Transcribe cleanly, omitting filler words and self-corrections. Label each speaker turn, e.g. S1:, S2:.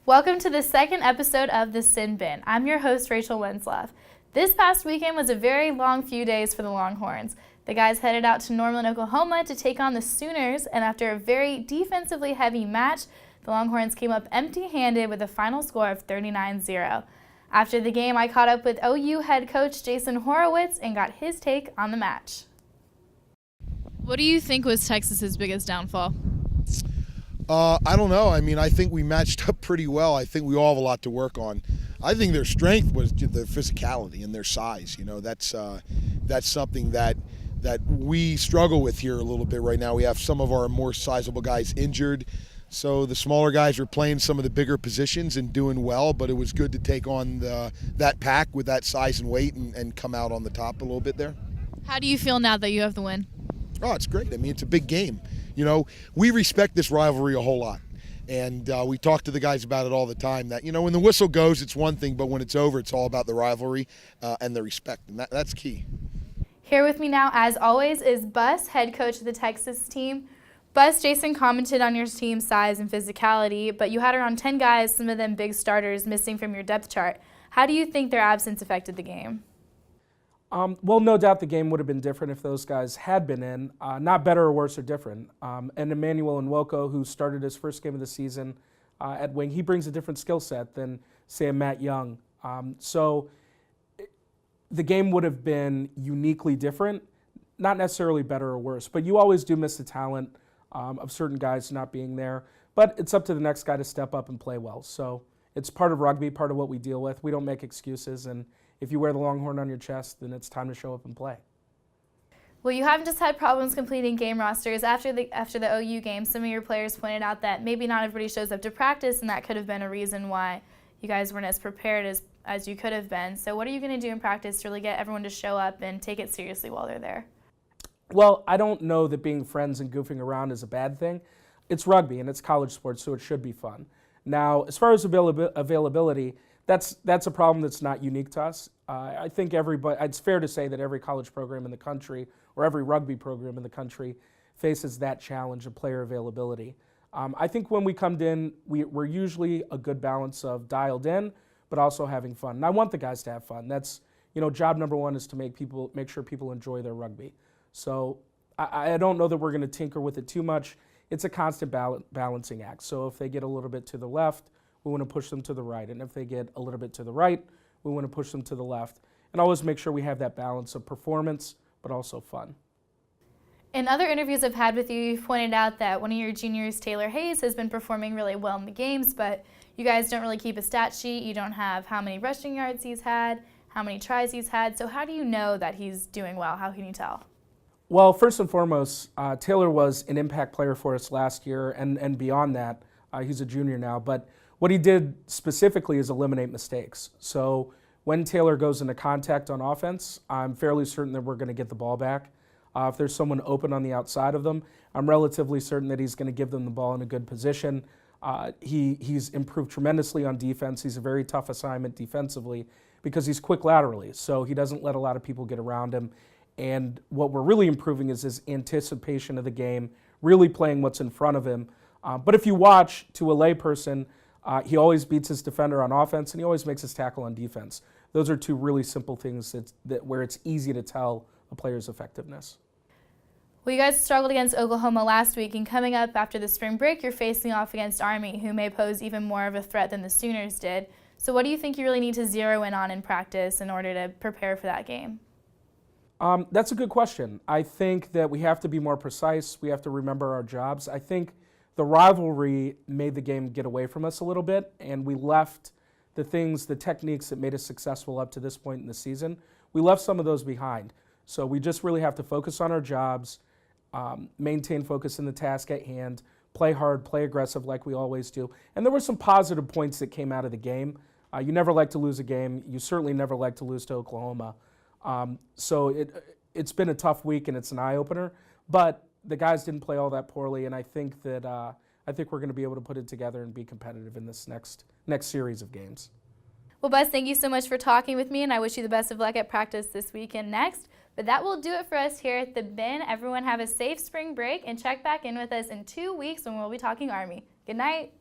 S1: Welcome to the second episode of The Sin Bin. I'm your host, Rachel Wenzlaff. This past weekend was a very long few days for the Longhorns. The guys headed out to Norman, Oklahoma to take on the Sooners, and after a very defensively heavy match, the Longhorns came up empty-handed with a final score of 39-0. After the game, I caught up with OU head coach Jason Horowitz and got his take on the match. What do you think was Texas's biggest downfall?
S2: I don't know. I mean, I think we matched up pretty well. I think we all have a lot to work on. I think their strength was their physicality and their size. You know, that's something that we struggle with here a little bit right now. We have some of our more sizable guys injured, so the smaller guys are playing some of the bigger positions and doing well. But it was good to take on that pack with that size and weight and come out on the top a little bit there.
S1: How do you feel now that you have the win?
S2: Oh, it's great. I mean, it's a big game. You know, we respect this rivalry a whole lot. And we talk to the guys about it all the time that, you know, when the whistle goes, it's one thing, but when it's over, it's all about the rivalry and the respect. And that's key.
S1: Here with me now, as always, is Bus, head coach of the Texas team. Bus, Jason commented on your team's size and physicality, but you had around 10 guys, some of them big starters, missing from your depth chart. How do you think their absence affected the game?
S3: Well, no doubt the game would have been different if those guys had been in. Not better or worse or different. And Emmanuel Nwoko, who started his first game of the season at wing, he brings a different skill set than, say, a Matt Young. So the game would have been uniquely different, not necessarily better or worse. But you always do miss the talent of certain guys not being there. But it's up to the next guy to step up and play well. So it's part of rugby, part of what we deal with. We don't make excuses. And if you wear the Longhorn on your chest, then it's time to show up and play.
S1: Well, you haven't just had problems completing game rosters. After the OU game, some of your players pointed out that maybe not everybody shows up to practice, and that could have been a reason why you guys weren't as prepared as you could have been. So what are you going to do in practice to really get everyone to show up and take it seriously while they're there?
S3: Well, I don't know that being friends and goofing around is a bad thing. It's rugby, and it's college sports, so it should be fun. Now, as far as availability, that's a problem that's not unique to us. I think it's fair to say that every college program in the country or every rugby program in the country faces that challenge of player availability. I think when we come in, we're usually a good balance of dialed in, but also having fun. And I want the guys to have fun. That's, job number one is to make sure people enjoy their rugby. So I don't know that we're going to tinker with it too much. It's a constant balancing act. So if they get a little bit to the left, we want to push them to the right. And if they get a little bit to the right, we want to push them to the left. And always make sure we have that balance of performance, but also fun.
S1: In other interviews I've had with you, you've pointed out that one of your juniors, Taylor Hayes, has been performing really well in the games, but you guys don't really keep a stat sheet. You don't have how many rushing yards he's had, how many tries he's had. So how do you know that he's doing well? How can you tell?
S3: Well, first and foremost, Taylor was an impact player for us last year, and beyond that, he's a junior now. But what he did specifically is eliminate mistakes. So when Taylor goes into contact on offense, I'm fairly certain that we're going to get the ball back. If there's someone open on the outside of them, I'm relatively certain that he's going to give them the ball in a good position. He's improved tremendously on defense. He's a very tough assignment defensively because he's quick laterally, so he doesn't let a lot of people get around him. And what we're really improving is his anticipation of the game, really playing what's in front of him. But if you watch, to a layperson, he always beats his defender on offense, and he always makes his tackle on defense. Those are two really simple things where it's easy to tell a player's effectiveness.
S1: Well, you guys struggled against Oklahoma last week, and coming up after the spring break, you're facing off against Army, who may pose even more of a threat than the Sooners did. So what do you think you really need to zero in on in practice in order to prepare for that game?
S3: That's a good question. I think that we have to be more precise. We have to remember our jobs. I think the rivalry made the game get away from us a little bit, and we left the techniques that made us successful up to this point in the season, we left some of those behind. So we just really have to focus on our jobs, maintain focus in the task at hand, play hard, play aggressive like we always do. And there were some positive points that came out of the game. You never like to lose a game. You certainly never like to lose to Oklahoma. So it's been a tough week and it's an eye-opener, but the guys didn't play all that poorly, and I think that we're going to be able to put it together and be competitive in this next series of games.
S1: Well, Buzz, thank you so much for talking with me, and I wish you the best of luck at practice this week and next. But that will do it for us here at the Bin. Everyone have a safe spring break, and check back in with us in 2 weeks when we'll be talking Army. Good night.